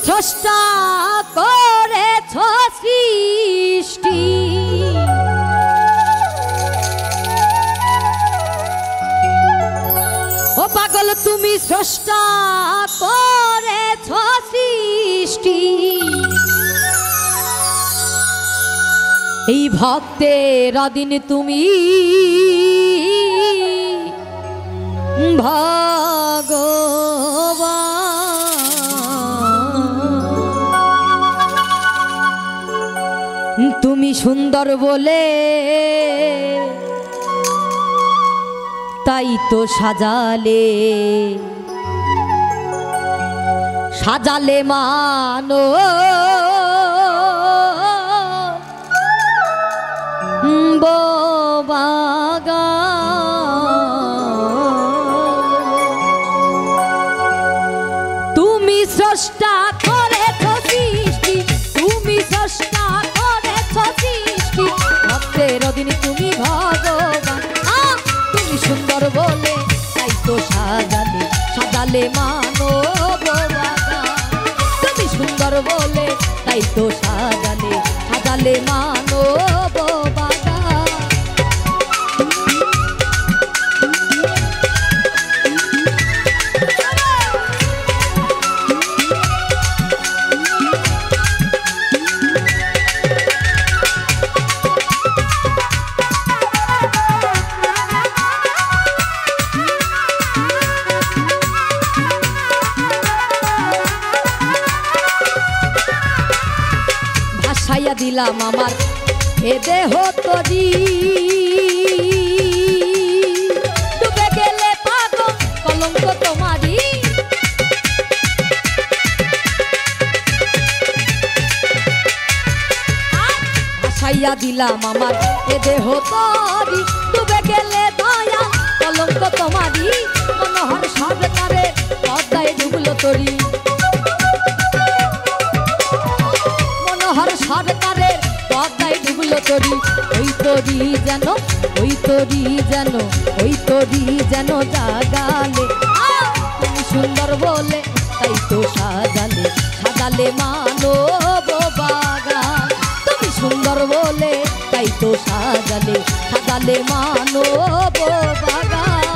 স্রষ্টা করেছ সৃষ্টি, ও পাগল তুমি স্রষ্টা করেছ সৃষ্টি। এই ভক্তের অধীন তুমি ভগবান, তুমি সুন্দর বলে তাই তো সাজালে সাজালে মানো তুমি স্রষ্টা করেছ সৃষ্টি, তুমি স্রষ্টা করেছ সৃষ্টি, ভক্তের অধীন তুমি ভগবান। তুমি সুন্দর বলে তাই তো সাজালে সাজালে মানব বাগান, তুমি সুন্দর বলে তাই তো সাজালে সাজালে মানব বাগান। ভাসাইয়া দিলাম আমার এ দেহ তরি, ডুবে গেলে পাগল কলঙ্ক তোমারি। ভাসাইয়া দিলাম আমার এ দেহ তরি, ডুবে গেলে দয়া কলঙ্ক তোমারি। মনোহর সরকারে পদ্মায় ডুবলো তরি, মনোহর সরকারের পদ্মায় ডুবলো তরি। ওই তরি যেন ওই তরি যেন ওই তরি যেন জাগালে, তুমি সুন্দর বলে তাই তো সাজালে সাজালে মানব বাগান। তুমি সুন্দর বলে তাই তো সাজালে সাজালে মানব বাগান।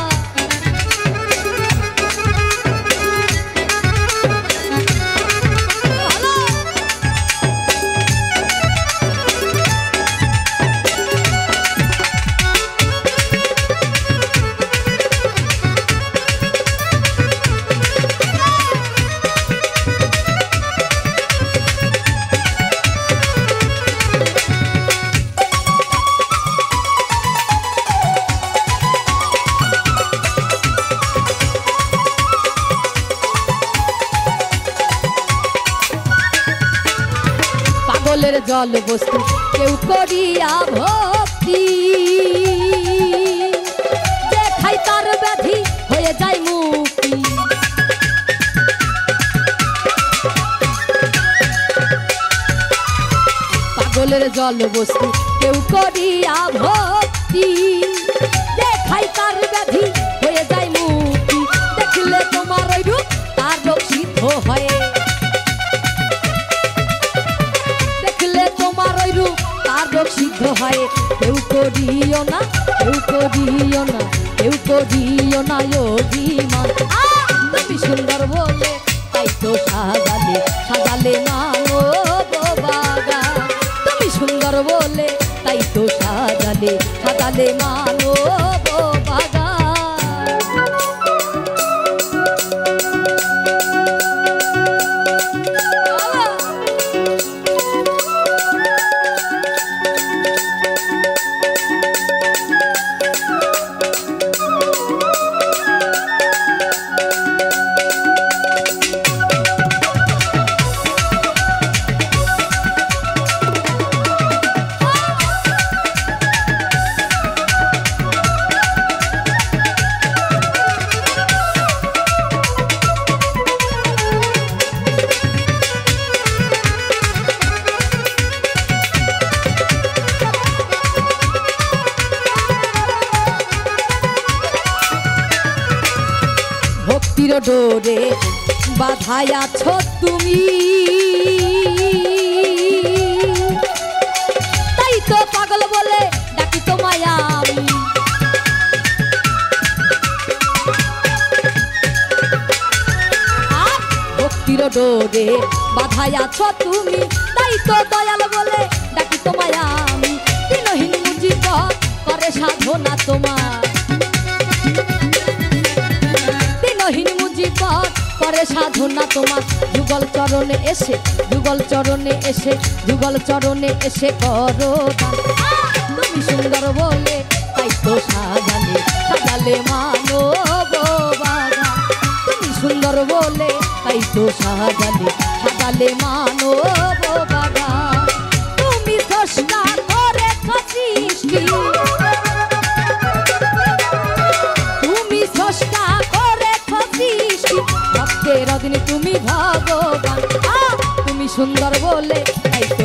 পাগলের জল বস্তু কেউ করিয়া ভক্তি, দেখাই তার ব্যাধি হয়ে যায় মুক্তি। পাগলের জল বস্তু কেউ করিয়া ভক্তি, দেখাই তার ব্যাধি হয়ে যায় মুক্তি। দেখলে তোমার ওই রূপ তার রোগ সিদ্ধ হয়, সিদ্ধ হয়। কেউ করিও না কেউ করিও না কেউ করিও না অভিমান। তুমি সুন্দর বলে তাই তো সাজালে সাজালে মানব বাগান। তুমি সুন্দর বলে তাই তো সাজালে সাজালে মানব বাগান। ভক্তির ডোরে বাধায় আছো তুমি, ডোরে বাধায় আছো তুমি, তাই তো দয়াল বলে ডাকি তোমায় আমি। দিনহীন মুজিবত করে সাধনা তোমার, দিনহীন মুজিবত করে সাধনা তোমার। যুগল চরণে এসে, যুগল চরণে এসে, যুগল চরণে এসে করো দান। তুমি সুন্দর বলে তাই তো সাজালে, সাজালে মানব বাগান। তুমি সুন্দর বলে তাই তো সাজালে, সাজালে মানব বাগান। তুমি স্রষ্টা করেছ সৃষ্টি, তুমি স্রষ্টা করেছ সৃষ্টি, ভক্তের অধীনে তুমি ভগবান। তুমি সুন্দর বলে তাই তো